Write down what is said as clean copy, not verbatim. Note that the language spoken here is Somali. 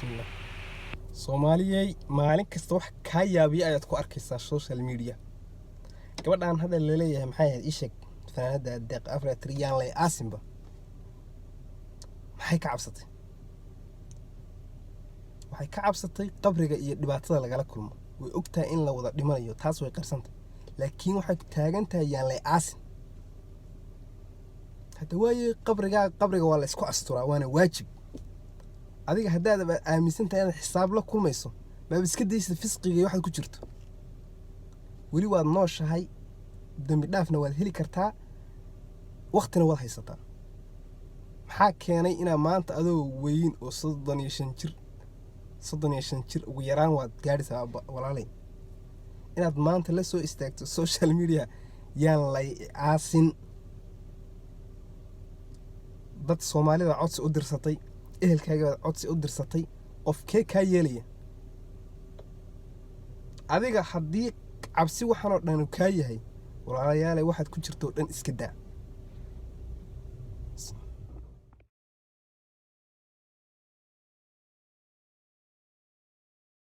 bismillah Soomaaliyay maalin kasta wax ka yaabiya ayaad ku arkaysaa social media gabadhan hadda la leeyahay maxay ahayd ishak fanaanada deeq afra triyaan lay aasimba maxay ka cabsatay qabriga iyo dhibaatada lagala kulmo way ogtahay in la wada dhimanayo taas way qarsanta laakiin waxay taagan tahay yaan lay aasin hada way qabriga waa la isku asturaa waana waajib adiga haddaad aaminsan tahay inaad xisaab la kulmayso ma iska daysid fisqiga iyo waxaad ku jirto weli waad nooshahay dambi dhaafna waad heli kartaa waqtina waad haysataa maxaa keenay inaad maanta adoo weyn oo 35 jir ugu yaraan waad gaadhisaa walaalay inaad maanta la soo istaagto social media yaan lay aasin dad Soomaalida codsi u dirsatay ehelkaaga codsi u dirsatay qofkee ka yeelaya adiga haddii cabsi waxaan oo dhan ka yahay walaalayaal waxaad ku jirto dhan iska daa